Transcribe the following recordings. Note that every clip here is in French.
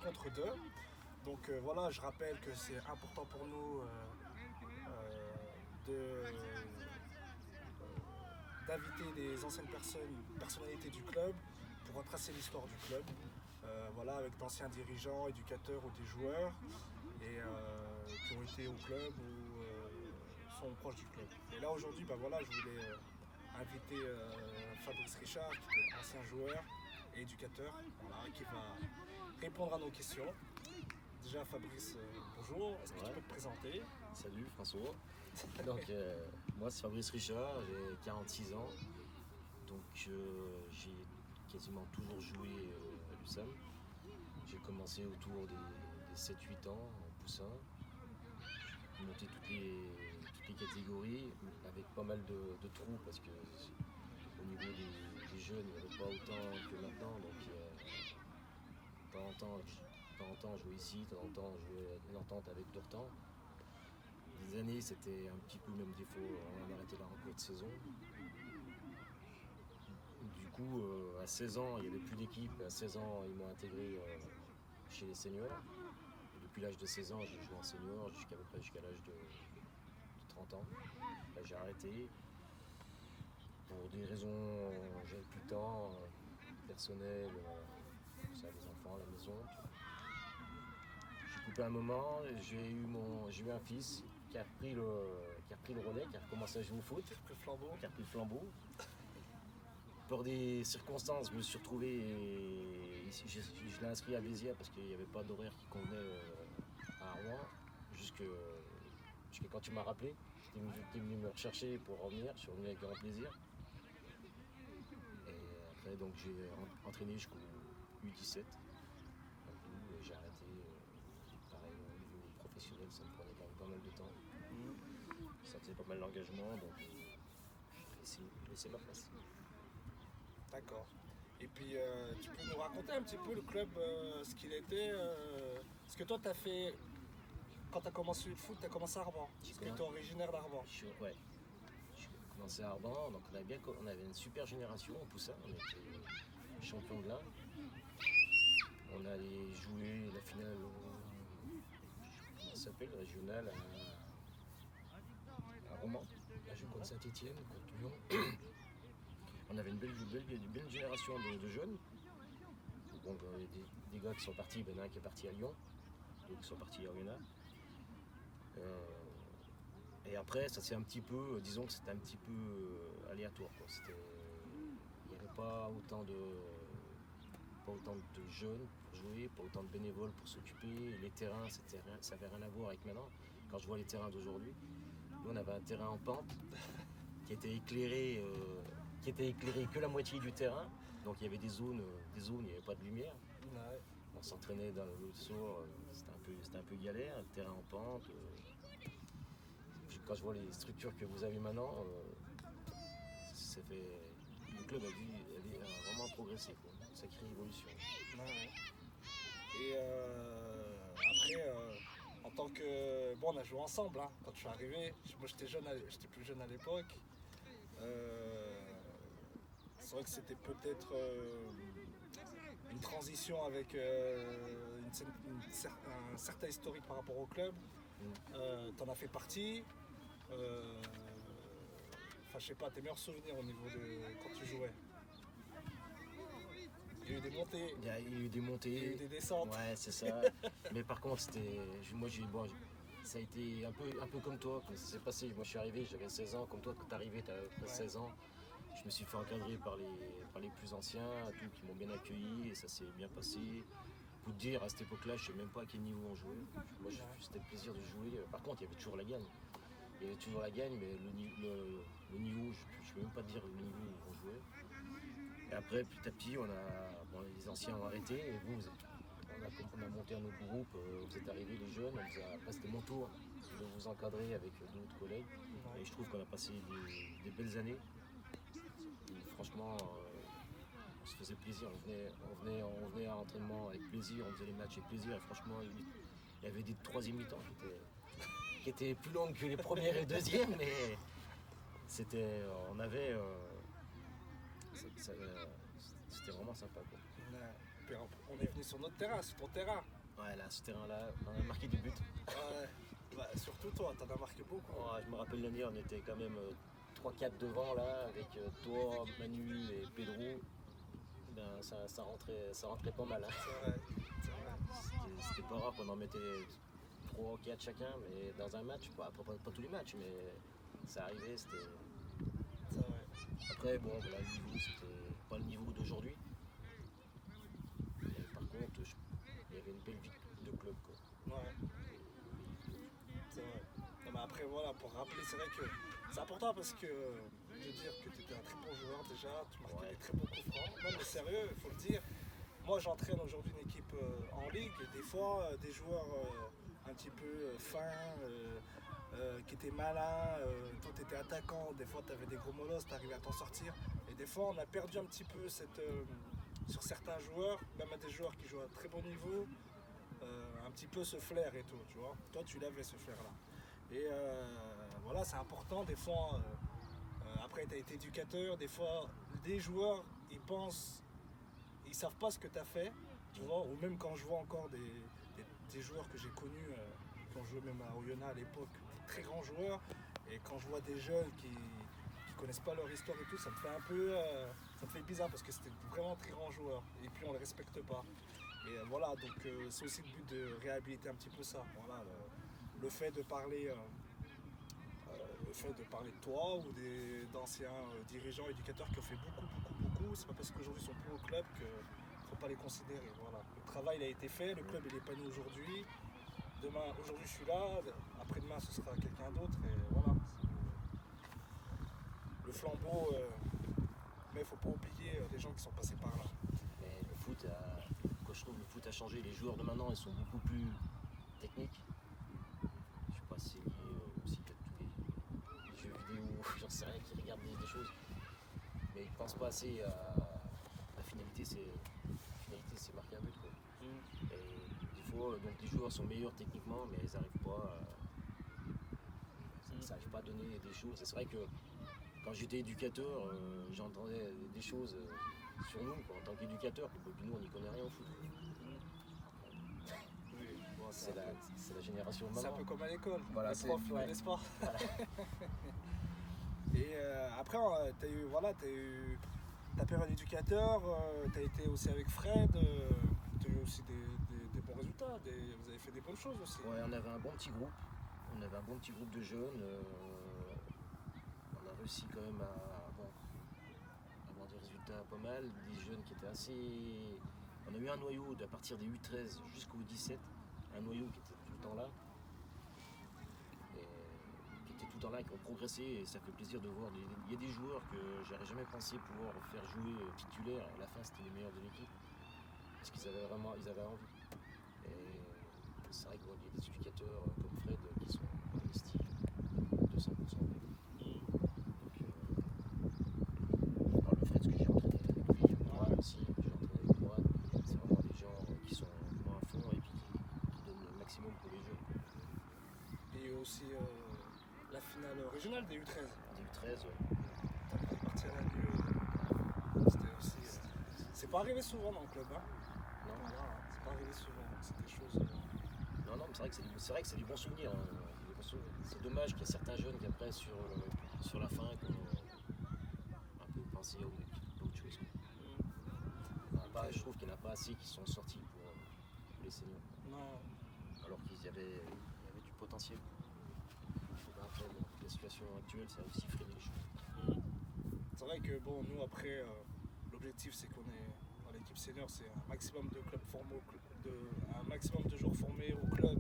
contre 2. Donc voilà, je rappelle que c'est important pour nous de d'inviter des anciennes personnalités du club pour retracer l'histoire du club. Voilà, avec d'anciens dirigeants, éducateurs ou des joueurs qui ont été au club ou sont proches du club. Et là aujourd'hui, voilà, je voulais inviter Fabrice Richard, qui est ancien joueur et éducateur, voilà, qui va répondre à nos questions. Déjà Fabrice, bonjour, est-ce que tu peux te présenter? Salut François. Donc moi c'est Fabrice Richard, j'ai 46 ans. Donc j'ai quasiment toujours joué à l'USAM. J'ai commencé autour des 7-8 ans en poussin. J'ai monté toutes les catégories avec pas mal de trous parce que au niveau des jeunes, il n'y avait pas autant que maintenant. Donc de temps en temps, je jouais ici, de temps en temps, je jouais une entente avec Dortan. Des années, c'était un petit peu même défaut, on a arrêté la rencontre de saison. Du coup, à 16 ans, il n'y avait plus d'équipe. À 16 ans, ils m'ont intégré chez les seniors. Et depuis l'âge de 16 ans, j'ai joué en senior jusqu'à peu près jusqu'à l'âge de 30 ans. Là, j'ai arrêté pour des raisons, j'avais plus de temps, personnelles, ça, les enfants à la maison. J'ai coupé un moment, j'ai eu un fils qui a pris le relais, qui a recommencé à jouer au foot, qui a pris le flambeau. Pour des circonstances, je me suis retrouvé ici, je l'ai inscrit à Béziers parce qu'il n'y avait pas d'horaire qui convenait à Rouen, jusqu'à quand tu m'as rappelé. Tu es venu me rechercher pour revenir, je suis revenu avec grand plaisir. Et après, donc, j'ai entraîné jusqu'au U17. J'ai arrêté, pareil, au niveau professionnel, ça me prenait quand même pas mal de temps. Ça faisait pas mal d'engagement, donc j'ai laissé ma place. D'accord. Et puis tu peux nous raconter un petit peu le club, ce qu'il était, ce que toi tu as fait quand tu as commencé le foot, tu as commencé à Arban. Parce que tu es originaire d'Arban. Ouais. J'ai commencé à Arban, donc on avait une super génération en poussin, on était champion de l'Ain. On allait jouer la finale comment ça s'appelle, régionale à Romans. Là, je joue contre Saint-Etienne, contre Lyon. On avait une belle génération de jeunes. Donc, des gars qui sont partis, il y en a un qui est parti à Lyon, d'autres qui sont partis à Oyonnax. Et après, ça c'est un petit peu, disons que c'était un petit peu aléatoire, quoi. Il n'y avait pas autant de jeunes pour jouer, pas autant de bénévoles pour s'occuper. Les terrains, ça n'avait rien à voir avec maintenant. Quand je vois les terrains d'aujourd'hui, nous on avait un terrain en pente qui était éclairé que la moitié du terrain. Donc il y avait des zones où il n'y avait pas de lumière. Ouais. On s'entraînait dans le soir, c'était un peu galère, le terrain en pente. Quand je vois les structures que vous avez maintenant, le club a vraiment progressé, quoi. Une sacrée évolution. Ouais. Et après, en tant que. Bon, on a joué ensemble hein, quand je suis arrivé. Moi j'étais plus jeune à l'époque. C'est vrai que c'était peut-être une transition avec un certain historique par rapport au club. T'en as fait partie. Enfin, je sais pas, tes meilleurs souvenirs au niveau de quand tu jouais. Il y a eu des montées. Il y a eu des montées. Il y a eu des descentes. Ouais, c'est ça. Mais par contre, ça a été un peu comme toi, comme ça s'est passé. Moi, je suis arrivé, j'avais 16 ans. Comme toi, quand t'es arrivé, t'avais 16 ans. Je me suis fait encadrer par les plus anciens, qui m'ont bien accueilli et ça s'est bien passé. Pour te dire, à cette époque-là, je ne sais même pas à quel niveau on jouait. Moi, c'était le plaisir de jouer. Par contre, il y avait toujours la gagne. Il y avait toujours la gagne, mais le niveau, je ne peux même pas te dire le niveau où on jouait. Et après, petit à petit, les anciens ont arrêté et on a monté un autre groupe. Vous êtes arrivés, les jeunes. Après, c'était mon tour de vous encadrer avec d'autres collègues. Et je trouve qu'on a passé des belles années. Et franchement, on se faisait plaisir. On venait à l'entraînement avec plaisir, on faisait les matchs avec plaisir. Et franchement, il y avait des troisième mi-temps qui étaient plus longues que les premières et deuxièmes, mais c'était vraiment sympa, quoi. puis on est venu sur notre terrain, sur ton terrain. Ouais, là, ce terrain-là, on a marqué du but. Ouais, bah, surtout toi, t'en as marqué beaucoup. Ouais, je me rappelle l'année, on était quand même 3-4 devant là, avec toi, Manu et Pedro. Ben, ça rentrait pas mal. Hein. C'est vrai, c'est vrai. C'était pas rare qu'on en mettait 3 ou 4 chacun, mais dans un match, pas tous les matchs, mais ça arrivait, c'était. C'est vrai. Après, bon, voilà, le niveau, c'était pas le niveau d'aujourd'hui. Mais par contre, il y avait une belle vie de club, quoi. Ouais. C'est vrai. Non, mais après, voilà, pour rappeler, c'est vrai que c'est important parce que de dire que tu étais un très bon joueur déjà, tu marquais des très bons coups francs. Non, mais sérieux, il faut le dire. Moi, j'entraîne aujourd'hui une équipe en ligue et des fois, des joueurs un petit peu fins, qui étaient malins, toi, tu étais attaquant, des fois, tu avais des gros molosses, tu arrivais à t'en sortir. Et des fois, on a perdu un petit peu sur certains joueurs, même à des joueurs qui jouent à très bon niveau. Un petit peu ce flair et tout, tu vois. Toi, tu l'avais ce flair-là. Et voilà, c'est important. Des fois, après, tu as été éducateur. Des fois, des joueurs, ils savent pas ce que tu as fait, tu vois. Ou même quand je vois encore des joueurs que j'ai connus, qui ont joué même à Oyonnax à l'époque, des très grands joueurs. Et quand je vois des jeunes qui connaissent pas leur histoire et tout, ça me fait un peu, ça me fait bizarre parce que c'était vraiment très grands joueurs. Et puis on les respecte pas. Et voilà, donc c'est aussi le but de réhabiliter un petit peu ça. Voilà, le fait de parler, de toi ou d'anciens dirigeants, éducateurs qui ont fait beaucoup. C'est pas parce qu'aujourd'hui ils sont plus au club qu'il ne faut pas les considérer. Voilà. Le travail il a été fait, le club il est pas né aujourd'hui. Aujourd'hui je suis là, après-demain ce sera quelqu'un d'autre. Et voilà. Le flambeau, mais il faut pas oublier les gens qui sont passés par là. Mais le foot quand je trouve le foot a changé, les joueurs de maintenant ils sont beaucoup plus techniques. Je sais pas si c'est lié aussi à tous les jeux vidéo, j'en sais rien, qui regardent des choses. Mais ils pensent pas assez à la finalité, c'est marquer un but, quoi. Et des fois, donc les joueurs sont meilleurs techniquement, mais ils n'arrivent pas à donner des choses. Et c'est vrai que quand j'étais éducateur, j'entendais des choses sur nous, quoi, en tant qu'éducateur. Puis nous, on n'y connaît rien au foot. Oui, bon, C'est la génération c'est un maintenant. peu comme à l'école, Voilà, les profs, ouais. n'est-ce pas? Voilà. Et après, tu as eu ta période d'éducateur, tu as été aussi avec Fred, tu as eu aussi des bons résultats, vous avez fait des bonnes choses aussi. Ouais, on avait un bon petit groupe. On avait un bon petit groupe de jeunes. On a réussi quand même à avoir des résultats pas mal. Des jeunes qui étaient assez. On a eu un noyau à partir des U13 jusqu'au 17. Un noyau qui était tout le temps là. Qui étaient tout le temps là, qui ont progressé. Et ça fait plaisir de voir. Il y a des joueurs que j'aurais jamais pensé pouvoir faire jouer titulaire. À la fin, c'était les meilleurs de l'équipe. Parce qu'ils avaient envie. Et c'est vrai qu'il y a des éducateurs comme Fred qui sont investis 200%. Donc, je parle de Fred parce que j'ai entraîné avec lui, moi aussi, j'ai entraîné avec moi. C'est vraiment des gens qui sont vraiment à fond et puis qui donnent le maximum pour les jeunes. Et aussi la finale régionale des U13. Des U13, ouais. T'as pris partie à la lieu. C'était aussi. C'est pas arrivé souvent dans le club, hein? Non, Voilà, c'est pas arrivé souvent. C'est des choses. non, mais c'est vrai que c'est des bons souvenirs. Hein. Des bons souvenirs. C'est dommage qu'il y a certains jeunes qui après sur la fin qui ont un peu pensé à autre chose. Je trouve qu'il n'y en a pas assez qui sont sortis pour les seniors. Non. Alors qu'il y avait du potentiel. Après, bon, la situation actuelle, ça a aussi freiné les choses. C'est vrai que bon, nous après, l'objectif c'est qu'on est dans l'équipe senior, c'est un maximum de clubs formés, un maximum de joueurs formés au club,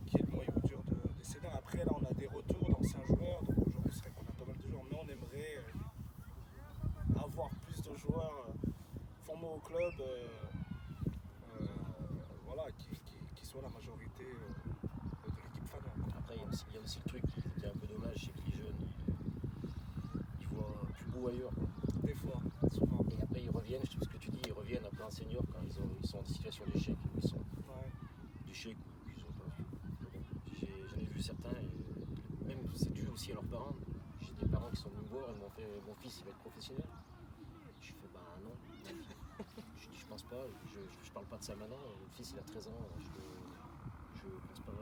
qui est le noyau dur des seniors. Après là, on a des retours d'anciens joueurs, donc aujourd'hui c'est vrai qu'on a pas mal de joueurs, mais on aimerait avoir plus de joueurs formés au club, voilà, qui soient la majorité de l'équipe faneur. Après, il y a aussi le truc qui est un peu dommage, c'est que les jeunes, ils voient plus beau ailleurs. Des fois, souvent. Et après, ils reviennent, je sais ce que tu dis, ils reviennent après un senior quand ils sont en situation d'échec, où ils sont d'échec, où ils ont pas. J'en ai vu certains, et même c'est dû aussi à leurs parents. J'ai des parents qui sont venus me voir et m'ont fait mon fils il va être professionnel. Je fais bah non. Je dis je pense pas. Je parle pas de ça maintenant. Mon fils il a 13 ans. Je pense pas.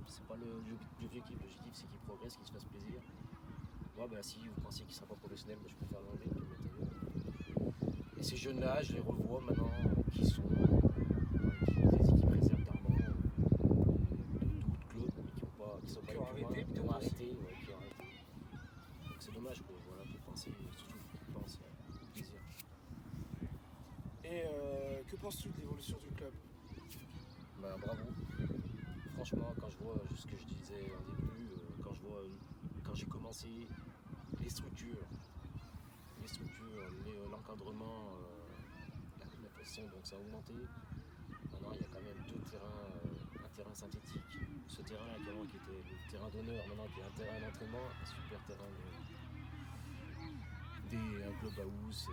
C'est pas l'objectif. L'objectif c'est qu'il progresse, qu'il se fasse plaisir. Moi, si vous pensez qu'il sera pas professionnel, je préfère l'enlever que le mettre ailleurs. Et ces jeunes-là, je les revois maintenant, qui sont des équipes réserves d'Armand, d'autres clubs, mais qui sont pas Qui ont les plus arrêté, loin, peut-être aussi. qui ont arrêté. Donc c'est dommage, quoi. Voilà, faut penser, surtout faut penser au plaisir. Et que penses-tu de l'évolution du club? Bravo. Franchement, quand je vois ce que je disais en début, quand j'ai commencé, les structures, l'encadrement, la façon dont ça a augmenté. Maintenant, il y a quand même deux terrains, un terrain synthétique, ce terrain qui était le terrain d'honneur, maintenant qui est un terrain d'entraînement, un super terrain un club house,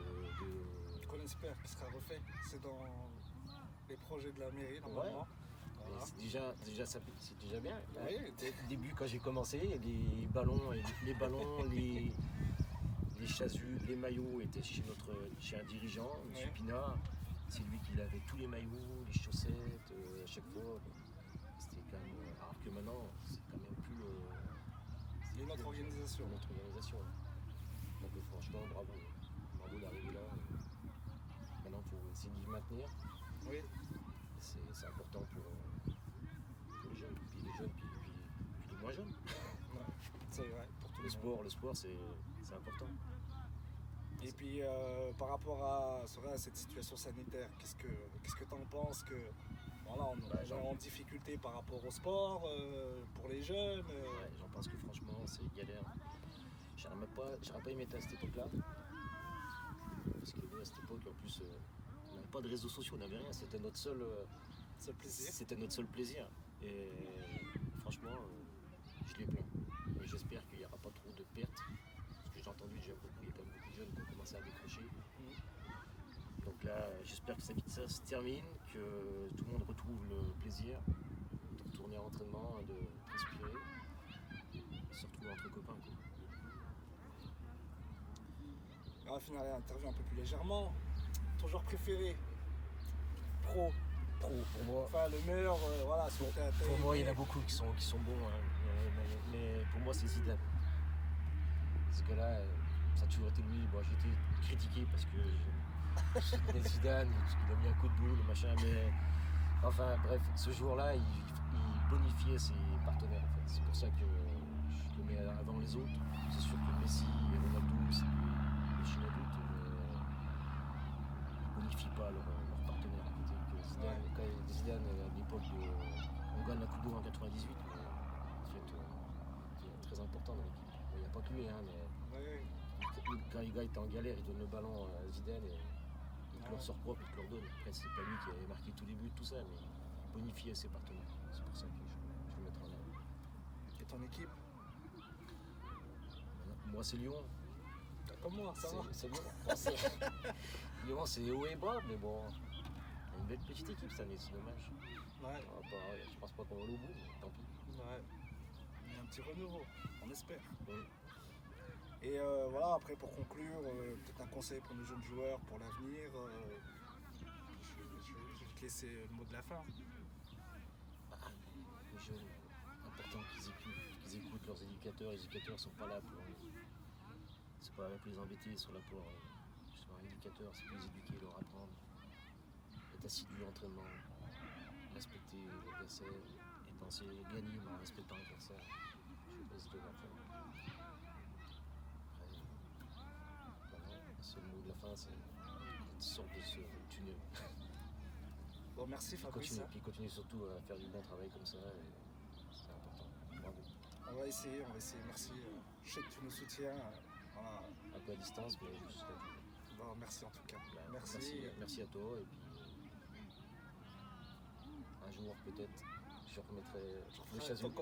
Qu'on espère qu'il sera refait. C'est dans les projets de la mairie normalement. Ouais. Voilà. C'est déjà bien. Oui. Au début, quand j'ai commencé, les ballons, les chasubles, les maillots étaient chez un dirigeant, M. Pinard. C'est lui qui lavait tous les maillots, les chaussettes, à chaque fois. C'était quand même. Alors que maintenant, c'est quand même plus. C'est une autre organisation. Donc franchement, bravo. Bravo d'arriver là. Maintenant, il faut essayer d'y maintenir. Oui. C'est important pour les jeunes, puis les jeunes, puis les moins jeunes. Ouais, c'est vrai. Pour tout Le sport, c'est important. Et puis par rapport à cette situation sanitaire, qu'est-ce que tu en penses que voilà, on est en difficulté par rapport au sport, pour les jeunes Ouais, j'en pense que franchement c'est galère. J'aurais pas aimé être à cette époque-là. Parce que à cette époque en plus on n'avait pas de réseaux sociaux, on n'avait rien, c'était notre seul plaisir. C'était notre seul plaisir. Et franchement je l'ai plaint. Et j'espère qu'il n'y aura pas trop de pertes. Parce que j'ai entendu déjà il y a quand même beaucoup de jeunes qui ont commencé à décrocher. Donc là, j'espère que ça se termine, que tout le monde retrouve le plaisir de retourner à l'entraînement, de respirer, de se retrouver entre copains. Quoi. On va finir l'interview un peu plus légèrement. Ton joueur préféré? Pro, pour moi. Enfin, le meilleur, voilà. Pour moi, il y en a beaucoup qui sont bons, hein. Mais pour moi, c'est Zidane. Ce gars-là, ça a toujours été lui. Bon, j'ai été critiqué parce que je Zidane, parce qu'il a mis un coup de boule, machin, mais enfin bref, ce jour-là, il bonifiait ses partenaires en fait. C'est pour ça que je le mets avant les autres. C'est sûr que Messi et Ronaldo, c'est des chiens adultes, ils bonifient pas leurs partenaires à côté. Zidane, quand Zidane à l'époque on gagne la Coupe d'Or en 98, mais en fait c'est très important dans l'équipe. Il n'y a pas que lui, hein, mais quand les gars étaient en galère, ils donnent le ballon à Zidane et il leur sort propre, il te leur donne. Après, c'est pas lui qui avait marqué tous les buts, tout ça, mais il bonifiait ses partenaires. C'est pour ça que je le mettrai en avant. Et ton équipe? Moi, c'est Lyon. Comme moi, ça va. C'est Lyon. Lyon, c'est haut et bas, mais bon, une belle petite équipe cette année, c'est dommage. Ouais. Je pense pas qu'on va aller au bout, mais tant pis. Ouais. Il y a un petit renouveau, on espère. Oui. Et voilà, après pour conclure, peut-être un conseil pour nos jeunes joueurs pour l'avenir. Je vais te laisser le mot de la fin. Les jeunes, important qu'ils écoutent leurs éducateurs. Les éducateurs ne sont pas là pour les embêter, ils sont là pour un éducateur, c'est pour les éduquer, leur apprendre, être assidu à l'entraînement, respecter l'adversaire et penser gagner en respectant l'adversaire. Je pense que c'est le mot de la fin, c'est une sorte de ce tunnel. Bon, merci Fabrice. Puis continue surtout à faire du bon travail comme ça, c'est important. Bravo. On va essayer, merci. Je sais que tu nous soutiens. Voilà. Un peu à distance, mais je serai bon, merci en tout cas. Merci à toi, et puis un jour peut-être, je remettrai le chasuble.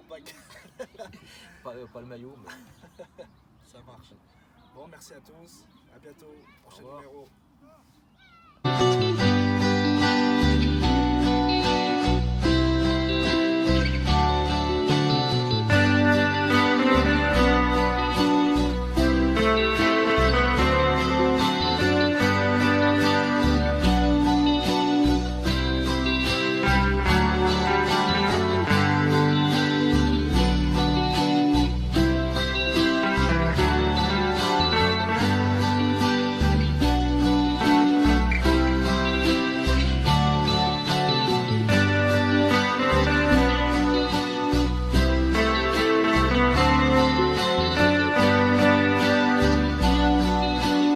pas le maillot, mais ça marche. Bon, merci à tous, à bientôt, prochain numéro.